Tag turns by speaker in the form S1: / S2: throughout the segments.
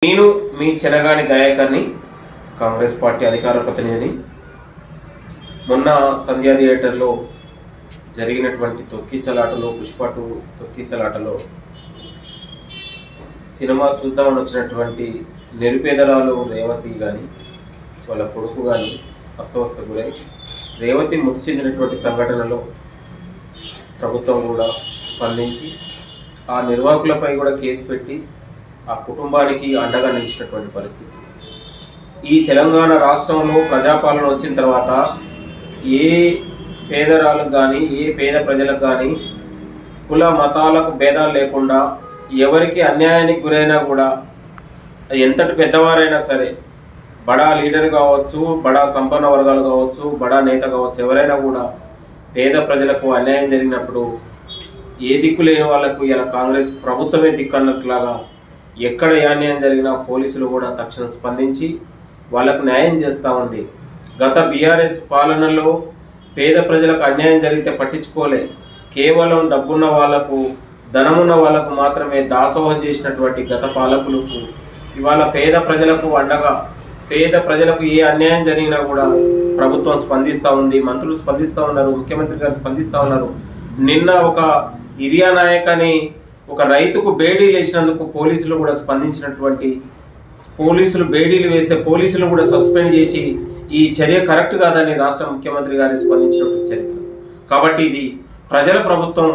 S1: నేను మీ చెనగాని దయాకర్ని, కాంగ్రెస్ పార్టీ అధికార ప్రతినిధిని. మొన్న సంధ్యా థియేటర్లో జరిగినటువంటి తొక్కిసలాటలో, పుష్ప 2 తొక్కిసలాటలో సినిమా చూద్దామని వచ్చినటువంటి నిరుపేదరాలు రేవతి కానీ వాళ్ళ కొడుకు కానీ అస్వస్థ గురై రేవతి మృతి చెందినటువంటి సంఘటనలో ప్రభుత్వం కూడా స్పందించి ఆ నిర్వాహకులపై కూడా కేసు పెట్టి ఆ కుటుంబానికి అండగా నిలిచినటువంటి పరిస్థితి. ఈ తెలంగాణ రాష్ట్రంలో ప్రజాపాలన వచ్చిన తర్వాత ఏ పేదరాలకు కానీ ఏ పేద ప్రజలకు కానీ కుల మతాలకు భేదాలు లేకుండా ఎవరికి అన్యాయానికి గురైనా కూడా ఎంతటి పెద్దవారైనా సరే, బడా లీడర్ కావచ్చు, బడా సంపన్న వర్గాలు కావచ్చు, బడా నేత కావచ్చు, ఎవరైనా కూడా పేద ప్రజలకు అన్యాయం జరిగినప్పుడు ఏ దిక్కు లేని వాళ్లకు ఇలా కాంగ్రెస్ ప్రభుత్వమే దిక్కు అన్నట్లాగా ఎక్కడ ఏ అన్యాయం జరిగినా పోలీసులు కూడా తక్షణం స్పందించి వాళ్ళకు న్యాయం చేస్తూ ఉంది. గత బీఆర్ఎస్ పాలనలో పేద ప్రజలకు అన్యాయం జరిగితే పట్టించుకోలే, కేవలం డబ్బున్న వాళ్లకు, ధనమున్న వాళ్లకు మాత్రమే దాసోహం చేసినటువంటి గత పాలకులకు ఇవాళ పేద ప్రజలకు అండగా, పేద ప్రజలకు ఏ అన్యాయం జరిగినా కూడా ప్రభుత్వం స్పందిస్తూ ఉంది, మంత్రులు స్పందిస్తూ ఉన్నారు, ముఖ్యమంత్రి గారు స్పందిస్తూ ఉన్నారు. నిన్న ఒక ఇరియా నాయక్ అని ఒక రైతుకు బేడీలు వేసినందుకు పోలీసులు కూడా స్పందించినటువంటి, పోలీసులు బేడీలు వేస్తే పోలీసులు కూడా సస్పెండ్ చేసి ఈ చర్య కరెక్ట్ కాదని రాష్ట్ర ముఖ్యమంత్రి గారు స్పందించినటువంటి చరిత్ర. కాబట్టి ఇది ప్రజల ప్రభుత్వం,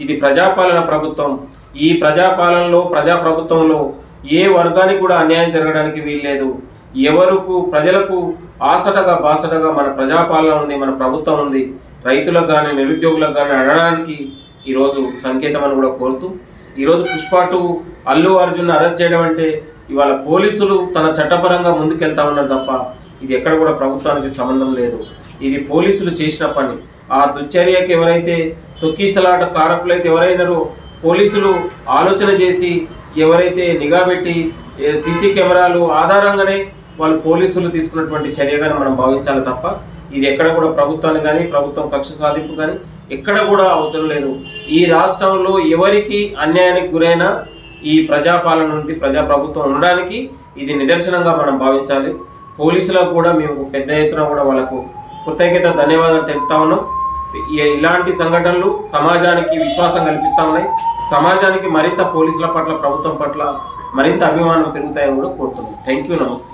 S1: ఇది ప్రజాపాలన ప్రభుత్వం. ఈ ప్రజాపాలనలో, ప్రజాప్రభుత్వంలో ఏ వర్గానికి కూడా అన్యాయం జరగడానికి వీల్లేదు. ఎవరికి ప్రజలకు ఆసటగా బాసటగా మన ప్రజాపాలన ఉంది, మన ప్రభుత్వం ఉంది. రైతులకు కానీ నిరుద్యోగులకు కానీ అనడానికి ఈరోజు సంకేతం అని కూడా కోరుతూ, ఈరోజు పుష్ప 2 అల్లు అర్జున్ అరెస్ట్ చేయడం అంటే ఇవాళ పోలీసులు తన చట్టపరంగా ముందుకెళ్తా ఉన్నారు తప్ప ఇది ఎక్కడ కూడా ప్రభుత్వానికి సంబంధం లేదు. ఇది పోలీసులు చేసిన పని. ఆ దుశ్చర్యకి ఎవరైతే తొక్కిసలాట కారకులైతే ఎవరైనారో పోలీసులు ఆలోచన చేసి ఎవరైతే నిఘా పెట్టి సీసీ కెమెరాలు ఆధారంగానే వాళ్ళు పోలీసులు తీసుకున్నటువంటి చర్యగానే మనం భావించాలి తప్ప ఇది ఎక్కడ కూడా ప్రభుత్వాన్ని కానీ, ప్రభుత్వం కక్ష సాధింపు కానీ ఎక్కడ కూడా అవసరం లేదు. ఈ రాష్ట్రంలో ఎవరికి అన్యాయానికి గురైనా ఈ ప్రజాపాలన నుండి ప్రజాప్రభుత్వం ఉండడానికి ఇది నిదర్శనంగా మనం భావించాలి. పోలీసులకు కూడా మేము పెద్ద ఎత్తున కూడా వాళ్ళకు కృతజ్ఞత, ధన్యవాదాలు తెలుపుతా ఉన్నాం. ఇలాంటి సంఘటనలు సమాజానికి విశ్వాసం కల్పిస్తూ ఉన్నాయి. సమాజానికి మరింత పోలీసుల పట్ల, ప్రభుత్వం పట్ల మరింత అభిమానం పెరుగుతాయని కూడా కోరుతున్నాం. థ్యాంక్ యూ, నమస్తే.